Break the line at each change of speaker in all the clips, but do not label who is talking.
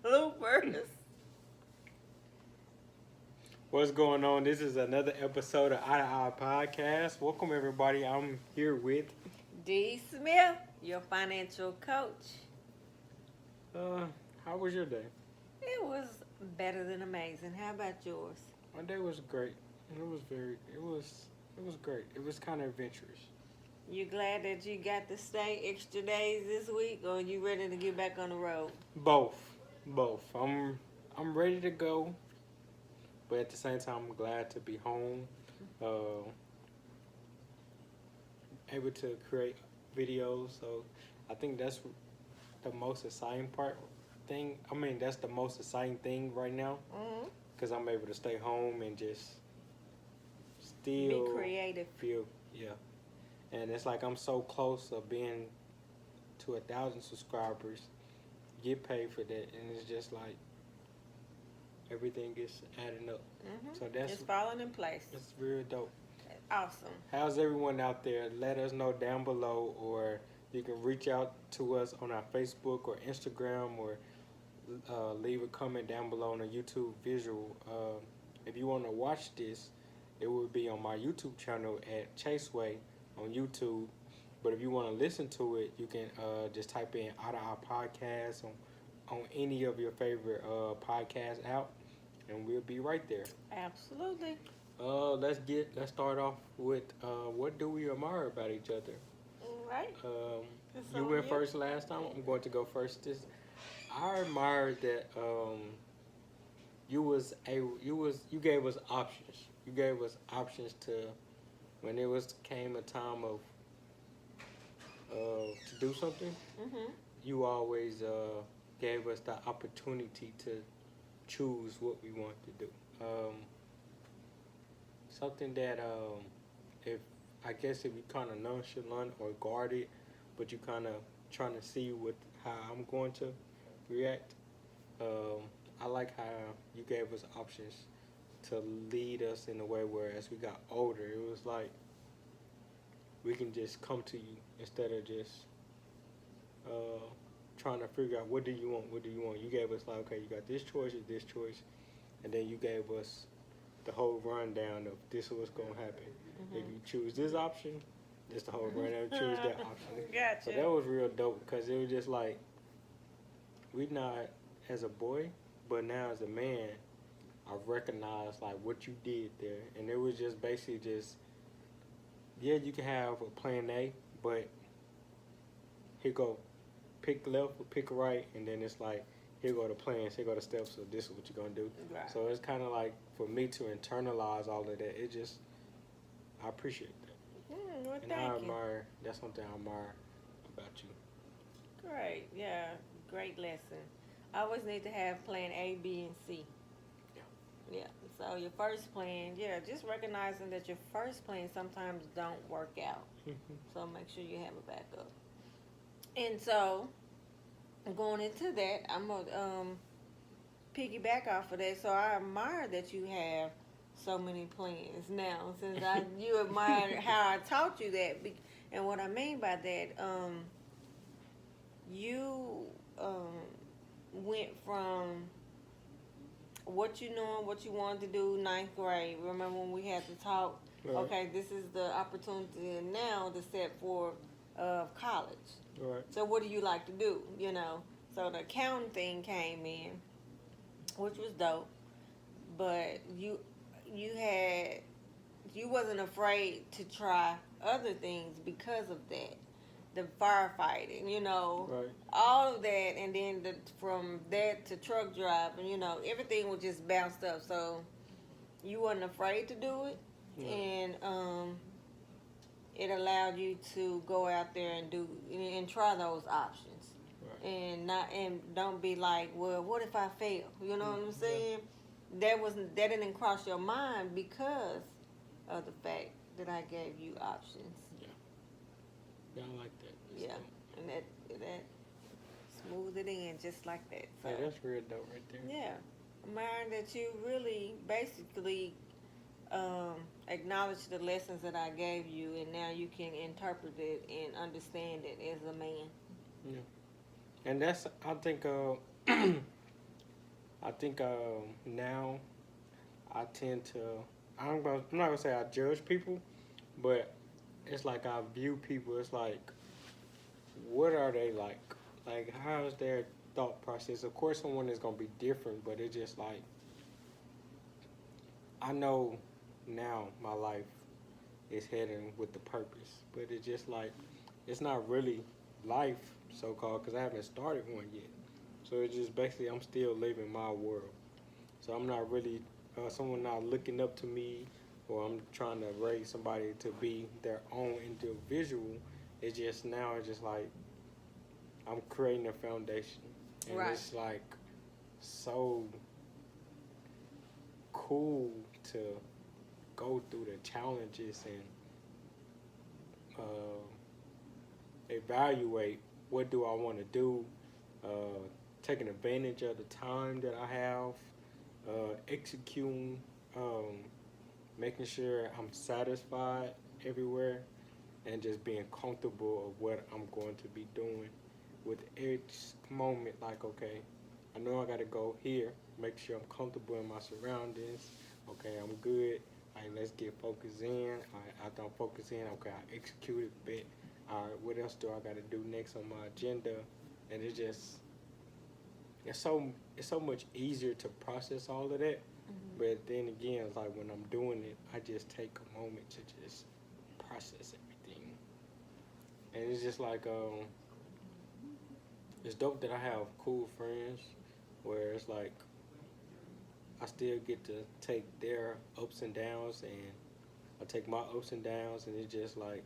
Bloopers.
What's going on? This is another episode of Eye to Eye Podcast. Welcome, everybody. I'm here with.
D. Smith, your financial coach.
Uh, how was your day?
It was better than amazing. How about yours?
My day was great. It was very. It was great. It was kind of adventurous.
You glad that you got to stay extra days this week, or you ready to get back on the road?
Both. I'm ready to go, but at the same time, I'm glad to be home. Uh, able to create videos. So I think that's the most exciting thing. I mean, that's the most exciting thing right now
Mm-hmm.
because I'm able to stay home and just
Be
still
creative.
feel, yeah. And it's like I'm so close of being to 1,000 subscribers, get paid for that, and it's just like everything gets adding up.
Mm-hmm.
So that's
It's falling in place.
it's real dope.
Awesome.
How's everyone out there? Let us know down below, or you can reach out to us on our Facebook or Instagram, or leave a comment down below on the YouTube visual. If you want to watch this, it will be on my YouTube channel at Chaseway on YouTube. But if you want to listen to it, you can just type in Eye to Eye Podcast on any of your favorite podcast out, and we'll be right there.
Absolutely.
Let's start off with what do we admire about each other?
All right. It's
You
on
went first last time. I'm going to go first. I admired that you gave us options. You gave us options to when it was came a time of to do something.
Mm-hmm.
You always gave us the opportunity to choose what we want to do. Something that if I guess if you kind of nonchalant or guard it, but you kind of trying to see how I'm going to react. I like how you gave us options to lead us in a way where as we got older, it was like we can just come to you instead of just trying to figure out what do you want. You gave us like, okay, you got this choice or this choice, and then you gave us the whole rundown of this is what's gonna happen.
Mm-hmm.
If you choose this option, this the whole rundown. Choose that option.
Gotcha.
So that was real dope because it was just like we not as a boy, but now as a man, I recognized like what you did there, and it was just basically just yeah, you can have a plan A, but here go pick left or pick right, and then it's like here go the plans, here go the steps. So this is what you're gonna do.
Right.
So it's kind of like for me to internalize all of that. It just I appreciate that,
Well,
and
thank
I
you.
admire. That's something I admire about you.
Great. Yeah. Great lesson. I always need to have plan A, B, and C.
Yeah.
Yeah. So your first plan, yeah, just recognizing that your first plan sometimes don't work out. So make sure you have a backup. And so going into that, I'm gonna piggyback off of that. So I admire that you have so many plans now. Since you admire how I taught you that, and what I mean by that, you went from what you know and what you wanted to do ninth grade. Remember when we had to talk?
Right.
Okay, this is the opportunity now to set for college.
Right.
So what do you like to do? You know, so the accounting thing came in, which was dope. But you wasn't afraid to try other things because of that. The firefighting, you know,
Right.
all of that, and then from that to truck driving, you know, everything was just bounced up. So you wasn't afraid to do it,
Yeah.
and it allowed you to go out there and do and try those options,
Right.
and don't be like, well, what if I fail? You know what I'm saying? That didn't cross your mind because of the fact that I gave you options.
Yeah, I like that. That's
Yeah,
dope.
and that smoothed it in just like that. So
Yeah, that's real dope right there.
yeah, admiring that you really basically acknowledge the lessons that I gave you, and now you can interpret it and understand it as a man.
Yeah. And that's I think I think now I tend to I'm not gonna say I judge people, but it's like I view people. It's like what are they like? Like how is their thought process? Of course, someone is gonna be different, but it's just like I know now my life is heading with the purpose, but it's just like it's not really life so called because I haven't started one yet. So it's just basically I'm still living my world. So I'm not really someone not looking up to me, or I'm trying to raise somebody to be their own individual. It's just now it's just like I'm creating a foundation, and
Right.
it's like so cool to go through the challenges and evaluate what do I want to do, taking advantage of the time that I have, executing, making sure I'm satisfied everywhere, and just being comfortable of what I'm going to be doing with each moment. Like, okay, I know I got to go here, make sure I'm comfortable in my surroundings. Okay, I'm good. All right, let's get focused in. All right, after I'm focused in, okay, I executed bit. All right, what else do I got to do next on my agenda? And it's so much easier to process all of that.
Mm-hmm.
But then again, it's like when I'm doing it, I just take a moment to just process everything. And it's just like it's dope that I have cool friends where it's like I still get to take their ups and downs and I take my ups and downs and it's just like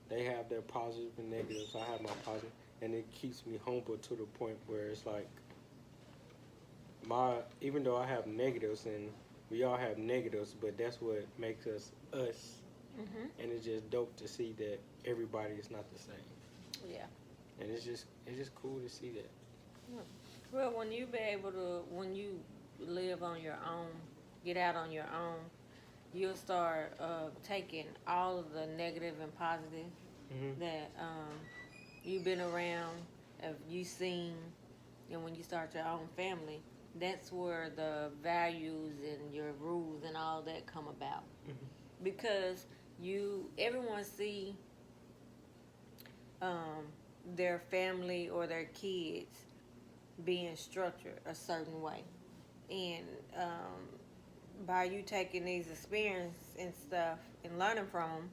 they have their positive and negatives. I have my positive, and it keeps me humble to the point where it's like my even though I have negatives and we all have negatives, but that's what makes us us.
Mm-hmm.
And it's just dope to see that everybody is not the same.
Yeah.
And it's just cool to see that.
Well, when you live on your own, get out on your own, you'll start taking all of the negative and positive
Mm-hmm.
that you've been around, have you seen, and when you start your own family, that's where the values and your rules and all that come about.
Mm-hmm.
Because everyone see um, their family or their kids being structured a certain way, and by you taking these experiences and stuff and learning from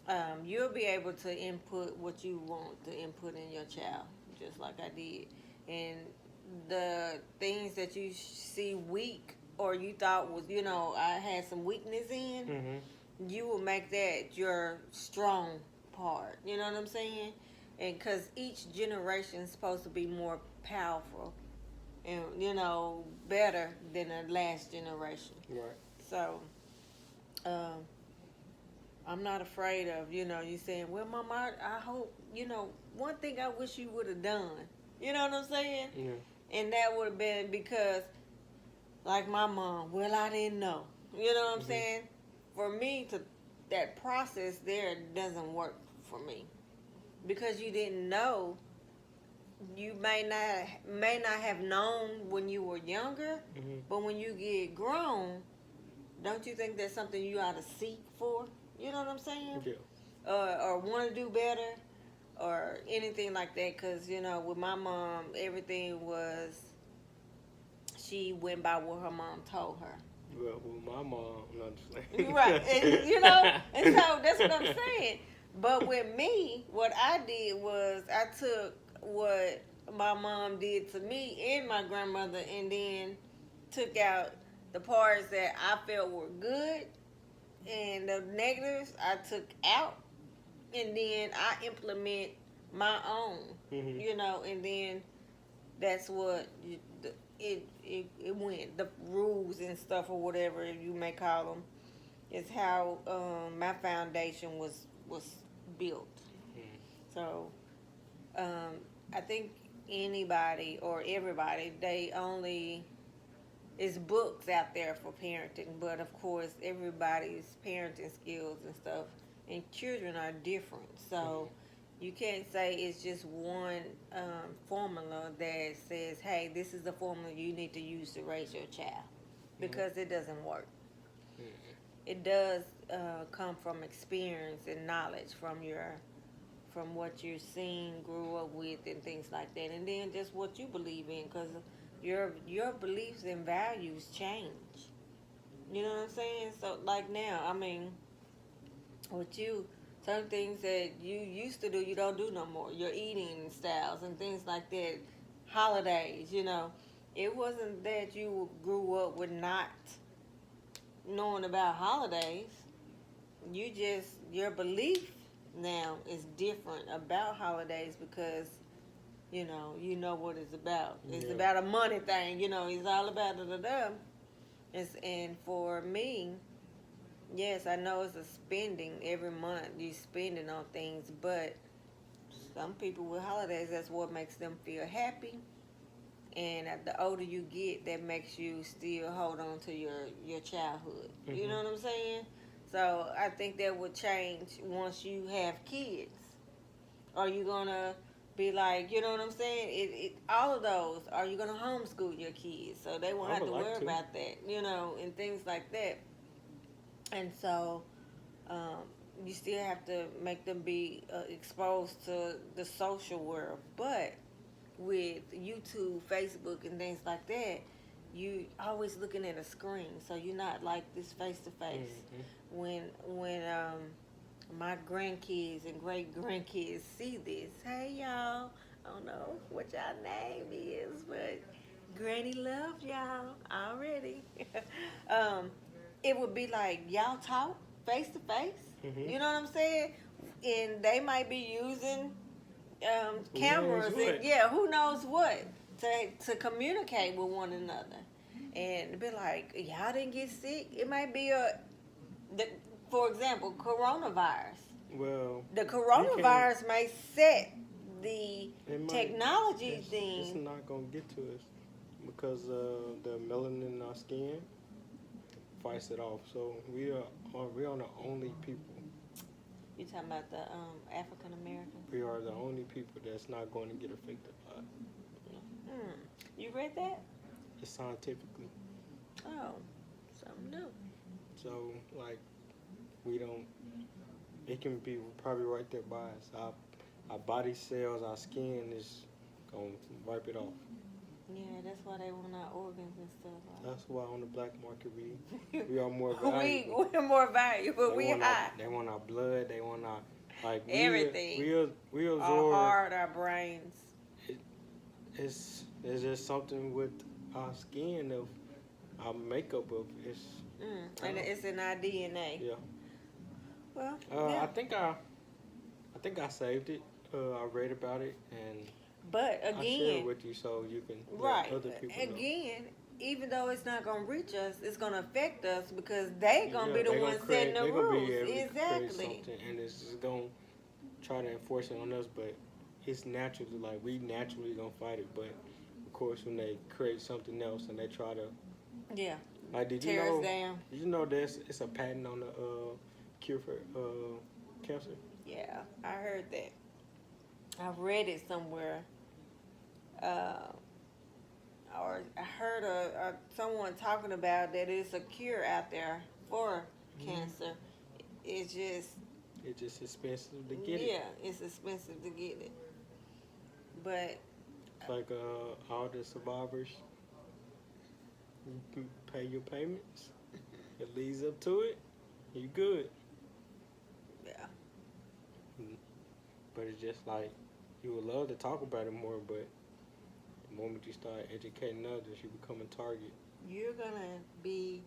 them, you'll be able to input what you want to input in your child, just like I did. And the things that you see weak or you thought was, I had some weakness in,
Mm-hmm.
you will make that your strong part. You know what I'm saying? And because each generation is supposed to be more powerful and, better than the last generation.
Right.
So, um, I'm not afraid of, you saying, well, Mama, I hope, one thing I wish you would have done. You know what I'm saying?
Yeah.
And that would have been because, like my mom, well, I didn't know. You know what I'm saying? For me, that process there doesn't work for me. Because you didn't know, you may not have known when you were younger,
Mm-hmm.
but when you get grown, don't you think that's something you ought to seek for? You know what I'm saying?
Yeah.
Or want to do better or anything like that. Because, with my mom, everything was, she went by what her mom told her.
Well, with my mom, I'm just like
Right. And, and so that's what I'm saying. But with me, what I did was I took what my mom did to me and my grandmother and then took out the parts that I felt were good and the negatives I took out, and then I implement my own,
Mm-hmm.
and then that's what it went. The rules and stuff or whatever you may call them is how my foundation was built.
Mm-hmm.
So I think anybody or everybody, they only it's books out there for parenting, but of course everybody's parenting skills and stuff and children are different. So You can't say it's just one formula that says, hey, this is the formula you need to use to raise your child, because it doesn't work.
Mm-hmm.
It does come from experience and knowledge from what you're seeing, grew up with, and things like that, and then just what you believe in, because your beliefs and values change. You know what I'm saying? So like now, I mean, with you, some things that you used to do, you don't do no more. Your eating styles and things like that, holidays, it wasn't that you grew up with not knowing about holidays. Your belief now is different about holidays because you know what it's about. It's
Yeah.
about a money thing. It's all about da. And for me, yes, I know it's a spending every month. You spending on things, but some people with holidays, that's what makes them feel happy. And the older you get, that makes you still hold on to your childhood.
Mm-hmm.
You know what I'm saying? So I think that would change once you have kids. Are you gonna be like, you know what I'm saying? All of those. Are you gonna homeschool your kids so they won't
I
have
would
to
like
worry
to.
about that, and things like that. And so um, you still have to make them be exposed to the social world. But with YouTube, Facebook, and things like that, you always looking at a screen, so you're not like this face to face.
Mm-hmm.
When my grandkids and great grandkids see this, hey y'all, I don't know what y'all name is, but Granny loved y'all already. um, it would be like y'all talk face to face.
Mm-hmm.
You know what I'm saying? And they might be using
Who knows
cameras
what?
and yeah, who knows what to communicate with one another, and be like, y'all didn't get sick. It might be the, for example, coronavirus.
Well,
The
you can.
coronavirus may set the
It might.
technology
It's
thing.
not gonna get to us because the melanin in our skin fights it off. So we are the only people.
You talking about the African American?
We are the only people that's not going to get affected by it.
You read that?
It's scientifically.
Oh, something new.
So like we don't. It can be probably right there by us. Our body cells, our skin is gonna wipe it off.
Yeah, that's why they want our organs and stuff.
That's why on the black market we are more
we
valuable.
we're more valuable. We high.
They want our blood. They want our like
Everything.
we
Our
absorb.
heart, our brains.
It, it's just something with our skin of our makeup of it's.
And it's in our DNA.
Yeah.
Well, yeah.
I think I saved it. I read about it and
But
I share it
again,
with you so you can
right.
let other people know.
Again, even though it's not gonna reach us, it's gonna affect us because they gonna be the
they
ones
create,
setting the
they gonna
rules.
be able to create
Exactly.
something, and it's just gonna try to enforce it on us. But it's naturally like we naturally gonna fight it. But of course, when they create something else and they try to
Yeah.
like,
Tear us down.
Did you know it's a patent on the cure for cancer?
Yeah, I heard that. I read it somewhere. Or I heard someone talking about that it's a cure out there for cancer. It's
just expensive to get it.
yeah, it's expensive to get it. But
It's like all the survivors, you can pay your payments. It leads up to it. You good.
yeah,
But it's just like you would love to talk about it more, but the moment you start educating others, you become a target.
you're gonna be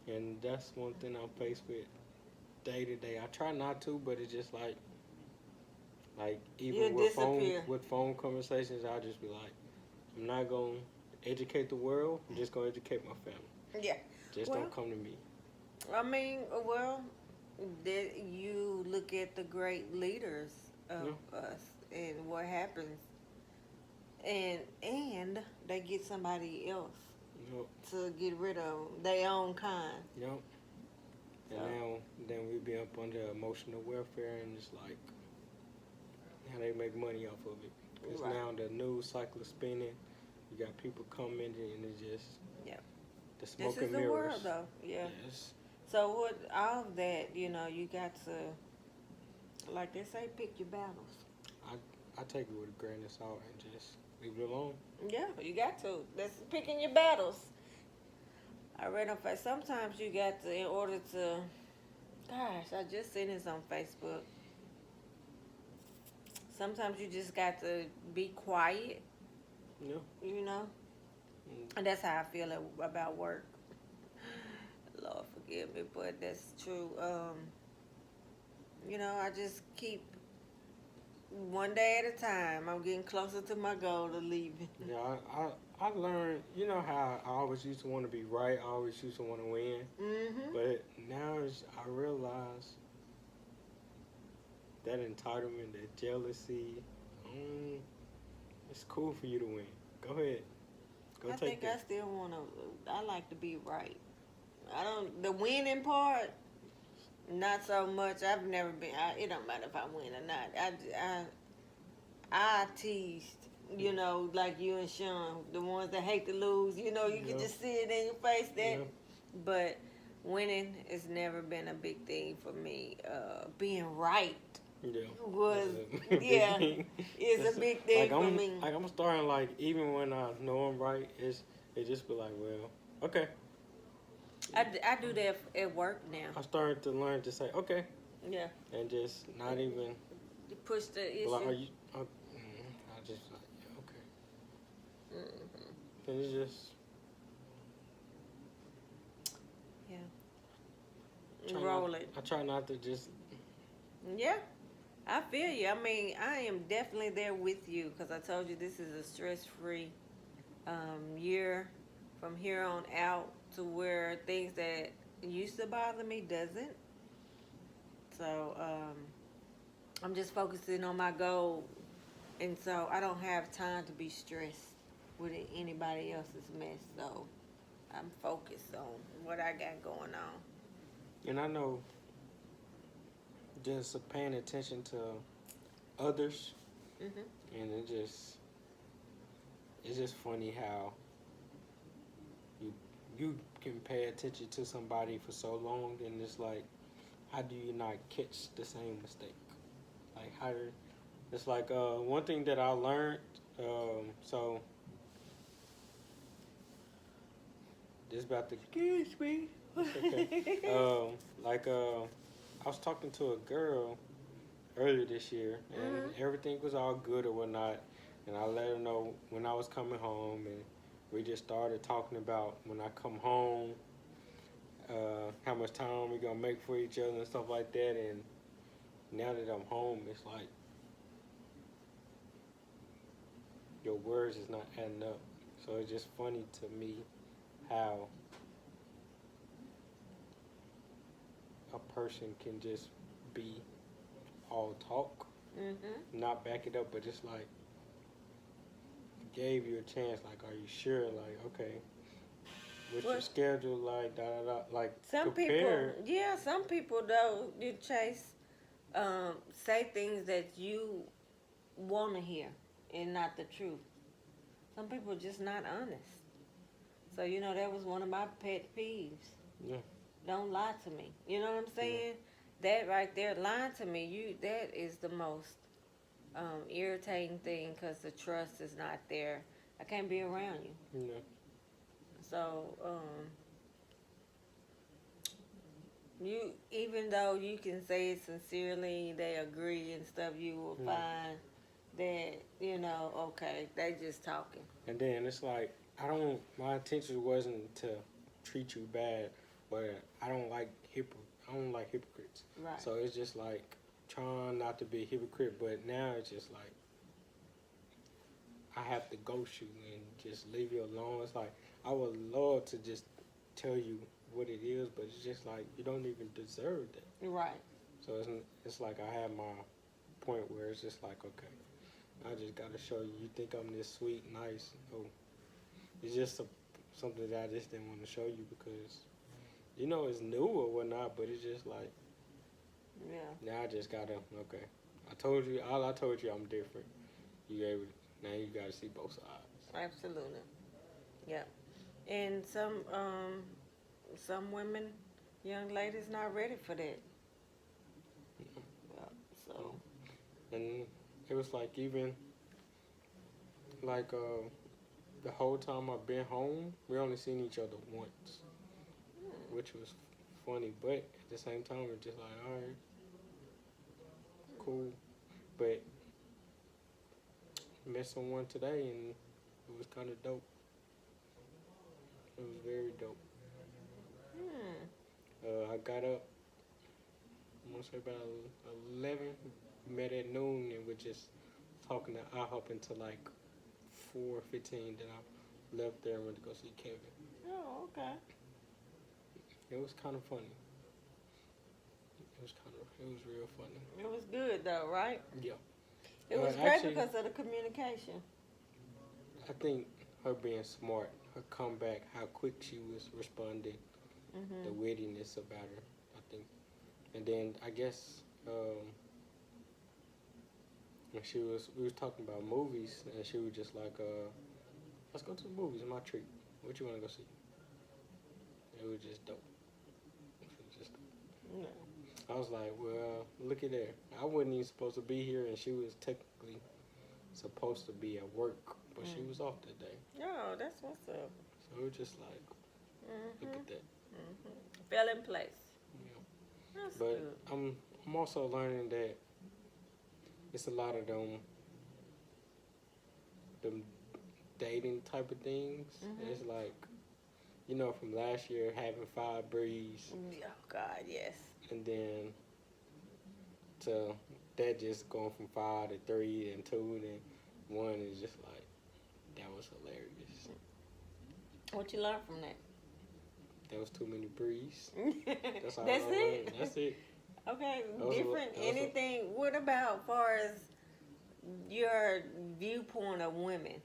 And that's one thing I'm faced with day to day. I try not to, but it's just like even
you'll disappear.
with phone conversations, I'll just be like, I'm not gonna educate the world. I'm just gonna educate my family.
Yeah.
Just
Well,
don't come to me.
I mean, well, that you look at the great leaders of us and what happens, and they get somebody else
Yep.
to get rid of their own kind.
Yep. And
So.
now then we be up under emotional welfare, and it's like how they make money off of it. Because
Right.
now the news cycle is spinning. You got people commenting, and it's just
Yeah.
the
This
smoke
is
and
the
mirrors.
world, though. Yeah.
Yes.
So with all of that, you know, you got to, like they say, pick your battles.
I take it with a grain of salt and just leave it alone.
Yeah, you got to. That's picking your battles. I read on Facebook. Sometimes you got to, in order to, gosh, I just seen this on Facebook. Sometimes you just got to be quiet,
Yeah.
you know?
Mm.
And that's how I feel about work. Lord forgive me, but that's true. You know, I just keep one day at a time. I'm getting closer to my goal of leaving.
Yeah, I learned, you know how I always used to want to be right, I always used to want to win.
Mm-hmm.
But now I realize that entitlement, that jealousy, it's cool for you to win. Go ahead. Go
I
take
think I
that.
still want to, I like to be right. I don't, the winning part, not so much. I've never been, it don't matter if I win or not. I teased, you know, like you and Sean, the ones that hate to lose. You know, you can
Yeah.
just see it in your face.
Yeah.
But winning has never been a big thing for me. Being right
Yeah.
was,
That's a big
yeah,
thing.
is
That's
a big thing
like
for me.
I'm starting like even when I know I'm right, it just be like, well, okay.
I do that at work now.
I started to learn to say okay
Yeah,
and just not even
to push the
be like, are
issue.
you? I just like yeah, okay.
Hmm.
And it's just
Roll it.
I try not to just
Yeah, I feel you. I mean, I am definitely there with you because I told you this is a stress-free year from here on out to where things that used to bother me doesn't. So I'm just focusing on my goal, and so I don't have time to be stressed with anybody else's mess. So I'm focused on what I got going on.
and I know just paying attention to others
Hmm.
and it's just funny how you you can pay attention to somebody for so long and it's like how do you not catch the same mistake? Like how do it's like one thing that I learned so this about to
Excuse me.
it's okay. Like I was talking to a girl earlier this year and everything was all good or whatnot and I let her know when I was coming home and we just started talking about when I come home how much time we gonna make for each other and stuff like that and now that I'm home it's like your words is not adding up so it's just funny to me how a person can just be all talk not back it up but just like gave you a chance like are you sure like okay what's your schedule like da da da like
Some
prepare
people, yeah, some people though, you chase, say things that you want to hear and not the truth. Some people are just not honest. So you know that was one of my pet peeves.
yeah
Don't lie to me. You know what I'm saying? That right there, lying to me, that is the most irritating thing because the trust is not there. I can't be around you.
you know
So you, even though you can say it sincerely, they agree and stuff, you will find that, you know, okay, they just talking.
and then it's like my intention wasn't to treat you bad but I don't like hypocrites
Right.
so it's just like trying not to be a hypocrite but now it's just like I have to ghost you and just leave you alone it's like I would love to just tell you what it is but it's just like you don't even deserve that
Right.
so it's like I have my point where it's just like okay I just gotta show you you think I'm this sweet nice oh it's just something that I just didn't want to show you because you know it's new or whatnot but it's just like
Yeah.
now I just gotta okay I told you, all I told you, I'm different. You able now you got to see both sides.
Absolutely. Yeah. And some women, young ladies, not ready for that. Yeah. So.
And it was like even like the whole time I've been home, we only seen each other once, which was funny. But at the same time, it's just like, all right, cool. But met someone today, and it was kind of dope. It was very dope.
Hmm.
I got up, I want to say about 11, met at noon, and we're just talking to IHOP until like 4:15. Then I left there and went to go see Kevin.
Oh, okay.
It was kind of funny. It was real funny.
It was good though, right?
Yeah.
It was great
Actually,
because of the communication.
I think her being smart, her comeback, how quick she was responding, the
Mhm.
wittiness about her, I think. And then I guess when we was talking about movies, and she was just like, let's go to the movies, my treat. What you want to go see? It was just dope. It was just
Yeah.
I was like, well, look at there. I wasn't even supposed to be here, and she was technically supposed to be at work, but she was off that day.
Oh, that's what's up.
So it was just like, look at that.
Fell in place.
Yeah.
That's
But
good.
I'm also learning that it's a lot of them dating type of things. It's like, from last year having 5 breeze,
Oh God, yes.
and then to that just going from 5 to 3 and 2 and then 1 is just like that was hilarious.
What you learned from that?
That was too many breeze. That's all
That's
I
it.
learned. That's it.
Okay,
That was
different. Anything? What about far as your viewpoint of women?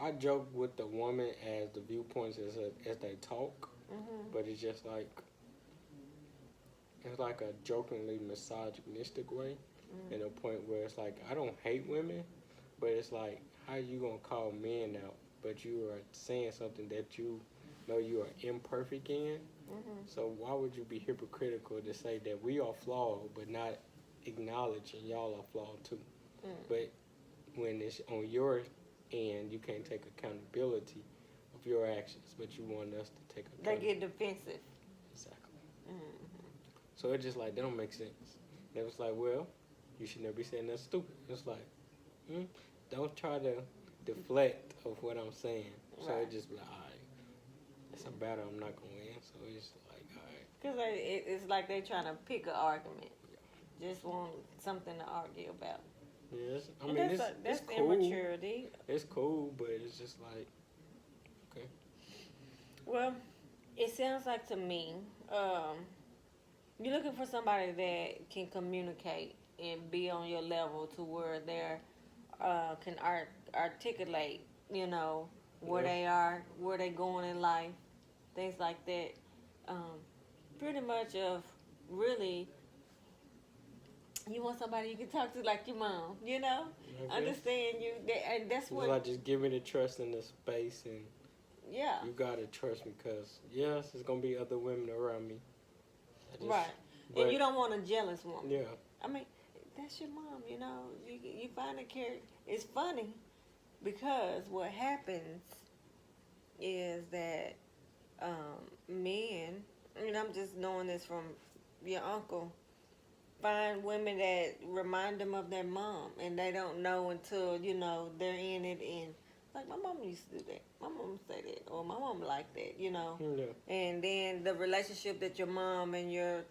I joke with the woman as the viewpoints as they talk, but it's just like it's like a jokingly misogynistic way, in a point where it's like I don't hate women, but it's like how you gonna call men out, but you are saying something that you know you are imperfect in. So why would you be hypocritical to say that we are flawed, but not acknowledging y'all are flawed too? But when it's on your end, you can't take accountability of your actions, but you want us to take
They
accountability.
get defensive.
Exactly. So it's just like, that don't make sense. And it was like, well, you should never be saying that's stupid. It's like, don't try to deflect of what I'm saying. So
Right.
it just be like, all right, it's a battle I'm not going to win. So it's like, all right.
Because it's like they trying to pick an argument. Just want something to argue about.
Yes, I
And
mean,
that's
it's cool.
immaturity.
It's cool, but it's just like, okay.
Well, it sounds like to me, you're looking for somebody that can communicate and be on your level to where they're can articulate, where
Yeah.
they are, where they going in life, things like that. Pretty much of really, you want somebody you can talk to like your mom,
I guess.
understand you, and that's
It's
what,
like just give me the trust in the space, and
yeah,
you gotta trust me, because yes, there's gonna be other women around me.
right.
But
And you don't want a jealous woman.
yeah,
I mean, that's your mom, You find a character. It's funny because what happens is that men, and I'm just knowing this from your uncle, find women that remind them of their mom, and they don't know until they're in it. And like my mom used to do that. My mom say that, or my mom like that.
yeah,
And then the relationship that your mom and your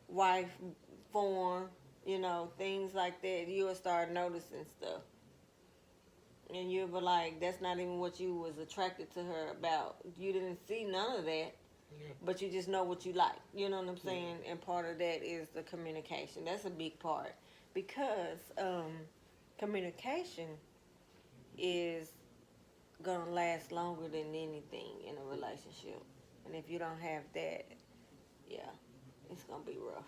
wife form, things like that, you'll start noticing stuff. And you'll be like, that's not even what you was attracted to her about. You didn't see none of that,
yeah.
but you just know what you like. You know what I'm saying? And part of that is the communication. That's a big part. Because communication is going to last longer than anything in a relationship. And if you don't have that, yeah, it's going to be rough.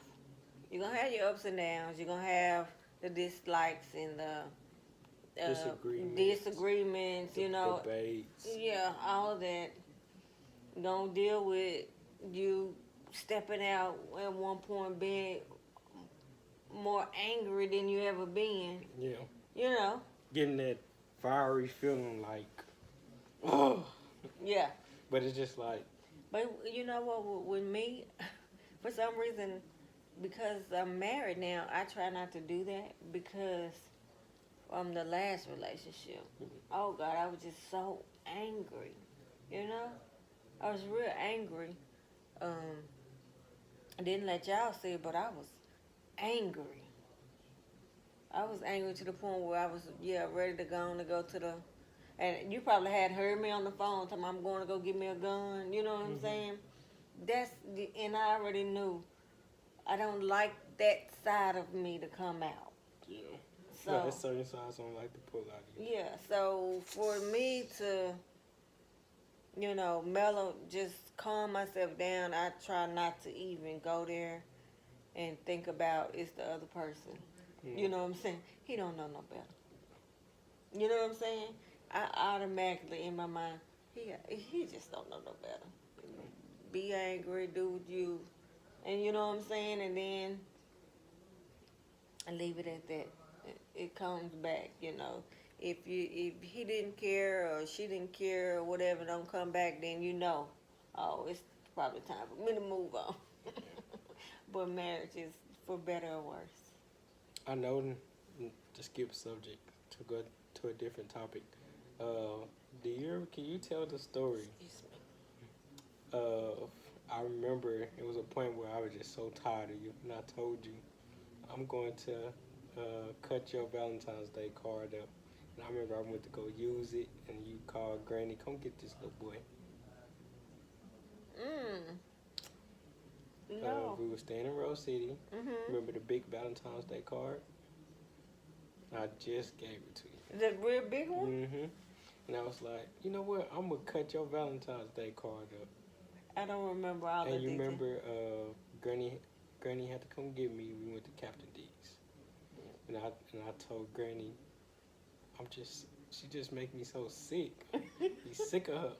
You're gonna have your ups and downs. You're gonna have the dislikes and the disagreements. You know,
debates.
yeah, all of that. Gonna deal with you stepping out at one point being more angry than you ever been.
Yeah.
You know.
Getting that fiery feeling like, oh.
Yeah.
But it's just like.
But you know what? With me, for some reason, because I'm married now, I try not to do that because from the last relationship. Oh God, I was just so angry. You know, I was real angry. I didn't let y'all see it, but I was angry. I was angry to the point where I was ready to go to the. And you probably had heard me on the phone telling me I'm going to go get me a gun. You know what I'm saying? And I already knew I don't like that side of me to come out.
Yeah.
So
there's certain sides I don't like to pull out of you.
Yeah. So for me to, mellow, just calm myself down, I try not to even go there and think about it's the other person. You know what I'm saying? He don't know no better. You know what I'm saying? I automatically in my mind, he just don't know no better. Be angry, do what you, and you know what I'm saying, and then I leave it at that. It comes back, If he didn't care or she didn't care or whatever, don't come back, then oh, it's probably time for me to move on. But marriage is for better or worse.
I know, to skip subject to go to a different topic. Can you tell the story? I remember it was a point where I was just so tired of you, and I told you, I'm going to cut your Valentine's Day card up. And I remember I went to go use it, and you called Granny, come get this little boy.
No.
We were staying in Rose City.
Mm-hmm.
Remember the big Valentine's Day card? I just gave it to you.
The real big one?
Mm-hmm. And I was like, you know what? I'm going to cut your Valentine's Day card up.
I don't remember all that.
And you remember Granny had to come get me. We went to Captain D's. And I told Granny, she just make me so sick. You sick of her.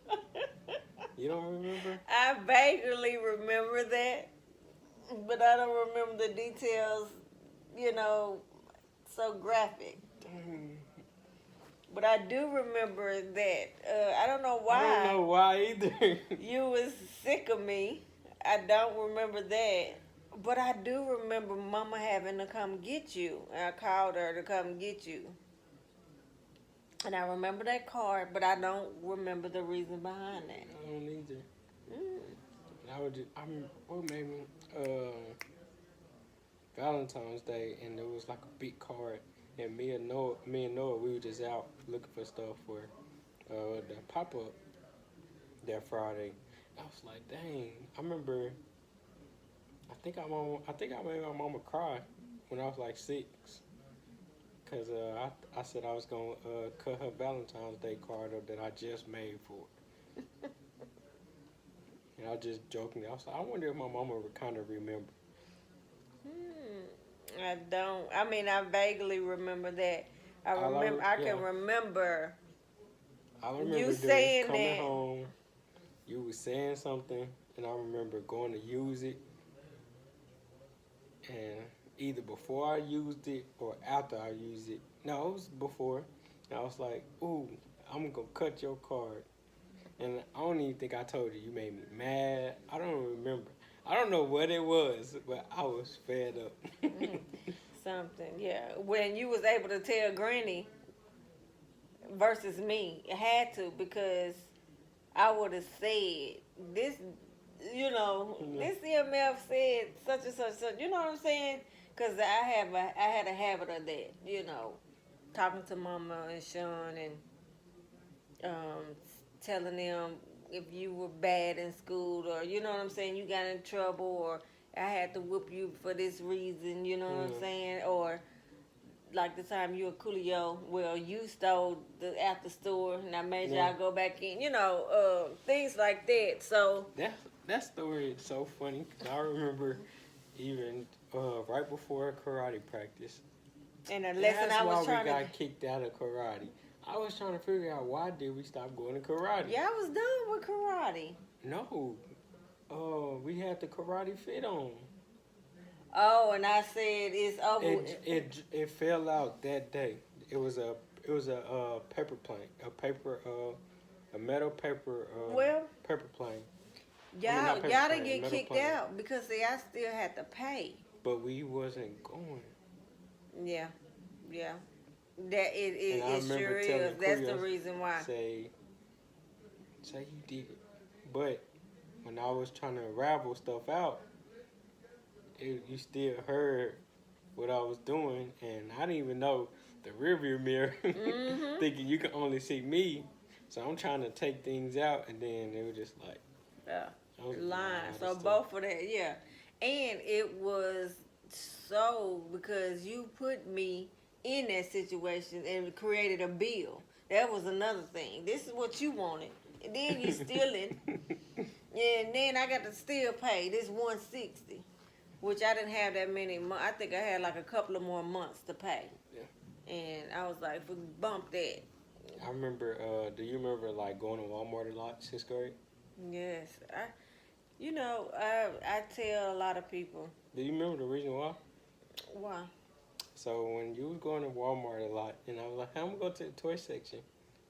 You don't remember?
I vaguely remember that, but I don't remember the details, so graphic. But I do remember that. I don't know why.
I don't know why either.
You was sick of me. I don't remember that. But I do remember Mama having to come get you. And I called her to come get you. And I remember that card, but I don't remember the reason behind that.
I don't either. What made me Valentine's Day, and there was like a big card, and me and Noah, we were just out looking for stuff for the pop up that Friday. I was like, dang, I remember. I think I made my mama cry when I was like 6. Cause I said I was gonna cut her Valentine's Day card up that I just made for her. And I was just joking. I was like, I wonder if my mama would kind of remember.
I don't. I mean, I vaguely remember that. I can remember.
I remember
you saying
coming
that.
Home. You was saying something, and I remember going to use it, and either before I used it or after I used it. No, it was before. And I was like, ooh, I'm going to cut your card. And I don't even think I told you. You made me mad. I don't remember. I don't know what it was, but I was fed up.
Something, yeah. When you was able to tell Granny versus me, it had to, because I would have said, this, this EMF said such and such. You know what I'm saying? Because I had a habit of that, talking to Mama and Sean and telling them if you were bad in school, or you know what I'm saying, you got in trouble, or I had to whoop you for this reason, you know what I'm saying, or like the time you were Coolio, well, you stole the after store and I made y'all go back in, things like that. So
that story is so funny, because I remember even right before karate practice.
And the lesson
That's
I
why
was trying
we
to.
got kicked out of karate. I was trying to figure out why did we stop going to karate.
Yeah, I was done with karate.
No, we had the karate fit on.
Oh, and I said it's over.
It fell out that day. It was a paper plane, a metal paper
Well,
paper plane.
y'all
not paper
y'all
plane,
didn't get
metal
kicked
plane.
out because see, I still had to pay.
But we wasn't going.
Yeah, yeah. That
And I
it
remember
sure
telling
is. That's the
Kuya,
reason why.
say you did it. But when I was trying to ravel stuff out, you still heard what I was doing, and I didn't even know the rearview mirror,
Mm-hmm.
thinking you can only see me. So I'm trying to take things out, and then it was just like,
Yeah.
I was
Line.
nah,
So
this
both of that, yeah. And it was so because you put me in that situation and created a bill. That was another thing. This is what you wanted. And then you stealing. And then I got to still pay this 160, which I didn't have that many months. I think I had like a couple of more months to pay.
Yeah.
And I was like, bump that.
I remember. Do you remember like going to Walmart a lot, 6th grade?
Yes. I tell a lot of people,
Do you remember the reason why?
why?
So when you was going to Walmart a lot, and I was like, I'm gonna go to the toy section.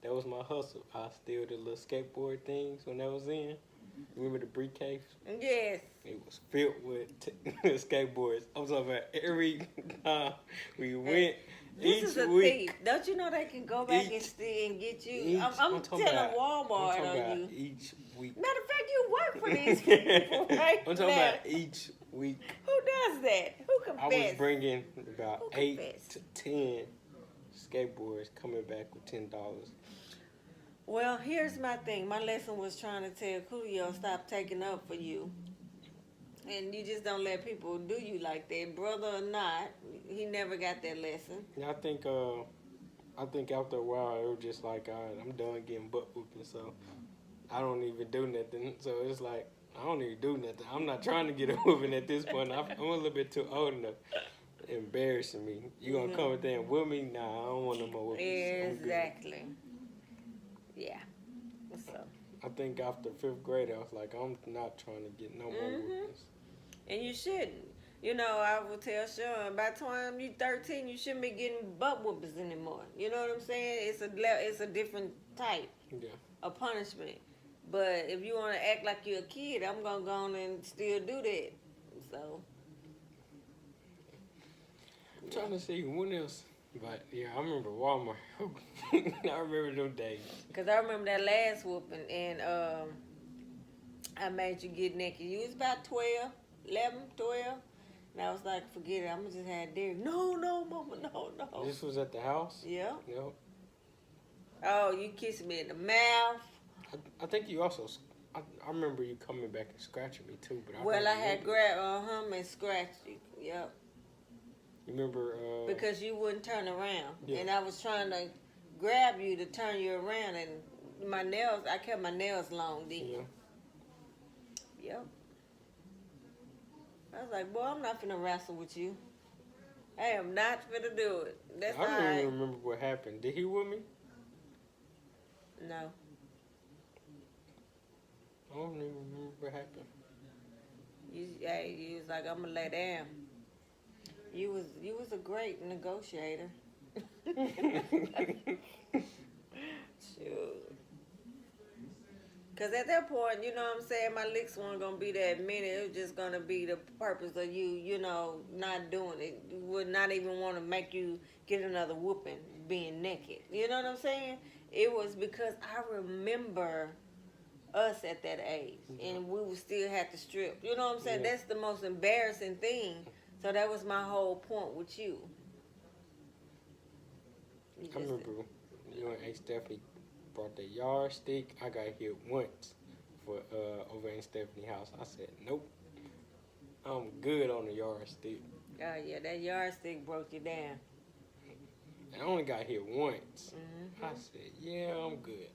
That was my hustle. I steal the little skateboard things when I was in. Remember the briefcase?
Yes.
It was filled with skateboards. I'm talking about every time we went.
This is a thief. Don't you know they can go back and
each-
steal and get you? I'm
talking
telling
about-
Walmart
I'm talking
on
about
you.
each week.
Matter of fact, you work for these people right
I'm talking
now.
about each week.
Who does that? Who
I was
confessed?
bringing about
Who
8
confessed?
to 10 skateboards coming back with $10.
Well, here's my thing. My lesson was trying to tell Coolio stop taking up for you. And you just don't let people do you like that, brother or not. He never got that lesson.
Yeah, I think after a while it was just like, all right, I'm done getting butt whooping, so I don't even do nothing. So it's like I don't even do nothing. I'm not trying to get a whooping at this point. I'm a little bit too old enough. Embarrassing me. You gonna come with there and whoop me? Nah, I don't want no more whoopings.
Exactly. Yeah. So.
I think after 5th grade, I was like, I'm not trying to get no more whoopings.
And you shouldn't. You know, I will tell Sean, by the time you 13, you shouldn't be getting butt whoopings anymore. You know what I'm saying? It's a different type of punishment. But if you want to act like you're a kid, I'm going to go on and still do that. So.
I'm trying to see when else. But yeah, I remember Walmart. I remember them days.
Because I remember that last whooping, and I made you get naked. You was about 12, 11, 12. And I was like, forget it. I'm going to just have Derek. No, mama, no.
This was at the house?
Yeah.
Yep.
Oh, you kissed me in the mouth.
I think you also. I remember you coming back and scratching me too. But
I had grabbed him and scratched you. Yep.
You remember?
Because you wouldn't turn around,
Yeah.
and I was trying to grab you to turn you around, and my nails. I kept my nails long then.
Yeah.
Yep. I was like, boy, I'm not finna wrestle with you. I am not finna do it. That's
I
all
don't
right.
even remember what happened. Did he with me?
No.
I don't even remember what happened.
You was like, I'm gonna lay down. You was a great negotiator. Shoot. Cause at that point, you know what I'm saying, my licks weren't gonna be that many. It was just gonna be the purpose of you know, not doing it. Would not even want to make you get another whooping being naked. You know what I'm saying? It was because I remember us at that age, and we would still have to strip. You know what I'm saying?
Yeah.
That's the most embarrassing thing. So that was my whole point with you.
I remember you and Aunt Stephanie brought the yardstick. I got hit once for over in Stephanie's house. I said, nope, I'm good on the yardstick.
Oh yeah, that yardstick broke you down.
And I only got hit once.
Mm-hmm.
I said, yeah, I'm good.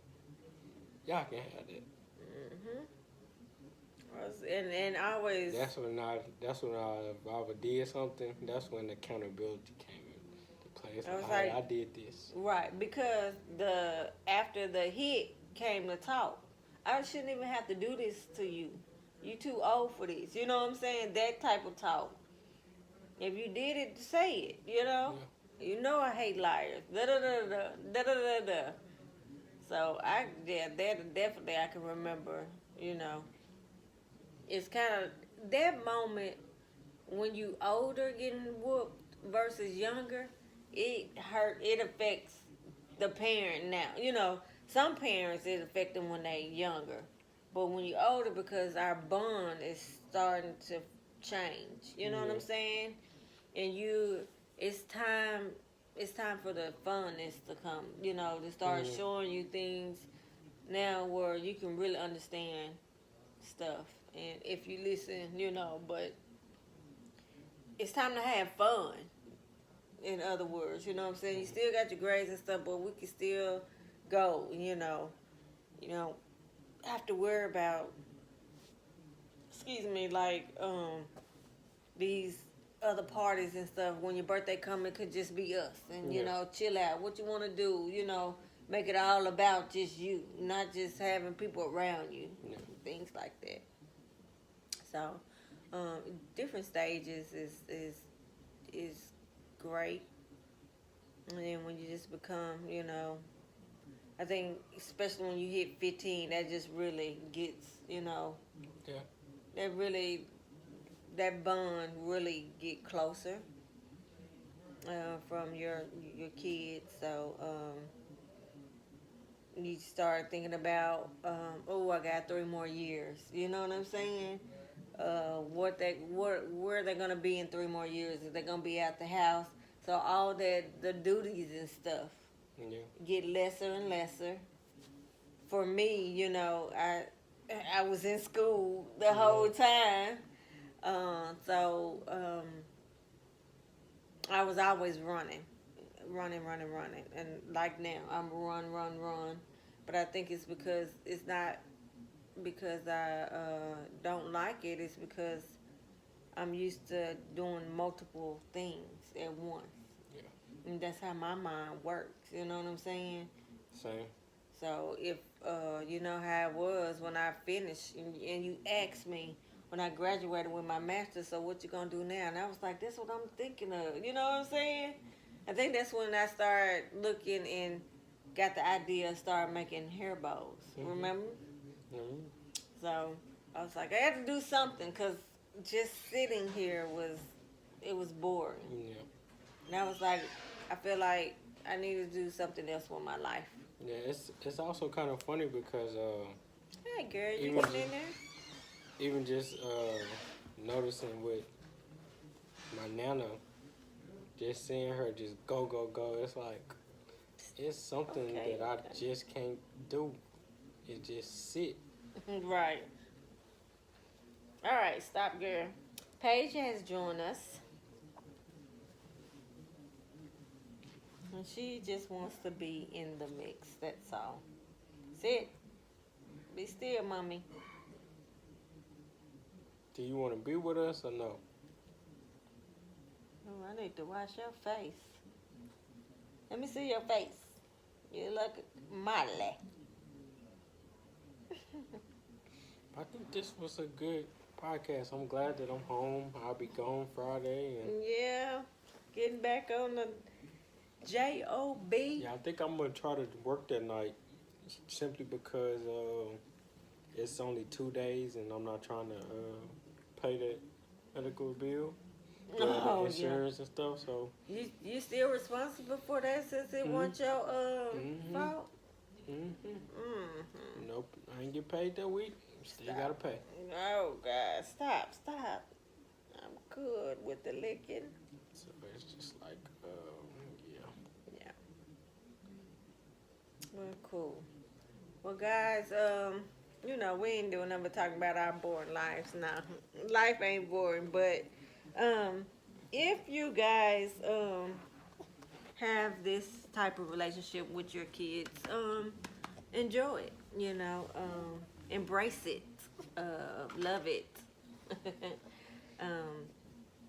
Y'all can have that.
Mm-hmm. And always
That's when I if I ever did something, that's when accountability came into play. It's
I
like,
was
all right,
like,
I did this.
right, because the after the hit came the talk. I shouldn't even have to do this to you. You too old for this. You know what I'm saying? That type of talk. If you did it, say it. You know.
Yeah.
You know I hate liars. Da da da da da da da da. So that definitely I can remember. You know, it's kind of that moment when you older getting whooped versus younger. It hurt. It affects the parent now. You know, some parents it affect them when they younger, but when you're older, because our bond is starting to change. You know what
Yeah.
I'm saying? And you, it's time. It's time for the funness to come. You know, to start
Mm.
showing you things now where you can really understand stuff. And if you listen, you know, but it's time to have fun. In other words, you know what I'm saying? You still got your grades and stuff, but we can still go, you know, have to worry about, excuse me, like, these other parties and stuff. When your birthday come, it could just be us and, you
Yeah.
know, chill out. What you want to do, you know, make it all about just you, not just having people around you,
Yeah.
things like that. So, um, different stages is great. And then when you just become, you know, I think especially when you hit 15, that just really gets, you know,
Yeah.
that really that bond really get closer from your kids. So you start thinking about, oh, I got 3 more years. You know what I'm saying? Where they're gonna be in 3 more years? Is they gonna be at the house? So all that the duties and stuff
Yeah.
get lesser and lesser. For me, you know, I was in school the whole time, so I was always running, and like now I'm run. But I think it's because it's not because I don't like it. It's because I'm used to doing multiple things at once,
Yeah.
and that's how my mind works. You know what I'm saying?
Same.
So if you know how it was when I finished, and you asked me when I graduated with my master's, so what you gonna do now? And I was like, that's what I'm thinking of. You know what I'm saying? I think that's when I started looking and got the idea of start making hair bows.
Mm-hmm.
Remember?
Mm-hmm.
So I was like, I had to do something because just sitting here was boring.
Yeah.
And I was like, I feel like I need to do something else with my life.
Yeah. It's also kind of funny because
Hey, girl, you
even
getting in there?
even just noticing with my nana, just seeing her just go. It's like it's something
Okay,
that I
okay.
just can't do. It just sit.
Right. All right, stop, girl. Paige has joined us, and she just wants to be in the mix. That's all. Sit. Be still, mommy.
Do you want to be with us or no?
Oh, I need to wash your face. Let me see your face. You look modelly.
I think this was a good podcast. I'm glad that I'm home. I'll be gone Friday, and
Yeah, getting back on the job.
yeah, I think I'm gonna try to work that night, simply because it's only 2 days, and I'm not trying to pay that medical bill, the
Oh yeah.
insurance and stuff. So,
You still responsible for that since it wasn't your
mm-hmm,
fault?
mm-hmm. Nope, I ain't get paid that week. Still gotta
Stop.
pay.
Oh God, stop. I'm good with the licking.
So it's just like, yeah.
Yeah. Well, cool. Well, guys, you know, we ain't doing nothing but talking about our boring lives now. Life ain't boring, but if you guys have this type of relationship with your kids, enjoy it. You know, embrace it. love it. um,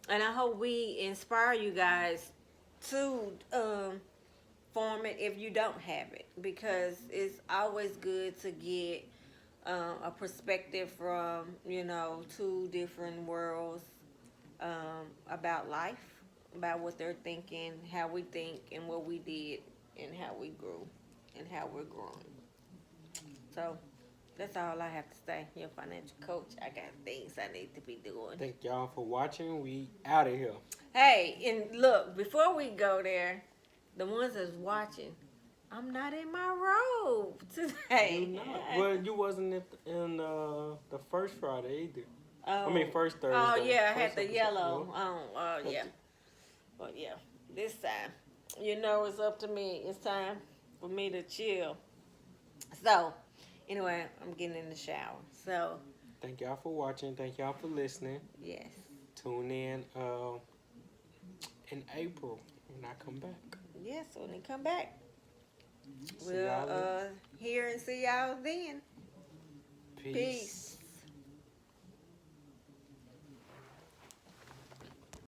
and I hope we inspire you guys to form it if you don't have it, because it's always good to get a perspective from, two different worlds, about life, about what they're thinking, how we think, and what we did, and how we grew, and how we're growing. So that's all I have to say. Your financial coach. I got things I need to be doing.
Thank y'all for watching. We out of here.
Hey, and look, before we go there, the ones that's watching, I'm not in my robe today.
You not. Well, you wasn't in the first Friday either.
Oh,
I mean, first Thursday.
oh yeah, I had
First
the
episode,
yellow on. Oh yeah. But yeah, this time, it's up to me. It's time for me to chill. So, anyway, I'm getting in the shower. So,
Thank y'all for watching. Thank y'all for listening.
yes.
Tune in April when I come back.
Yes, when they come back,
See y'all
we'll hear and see y'all then.
Peace.
Peace.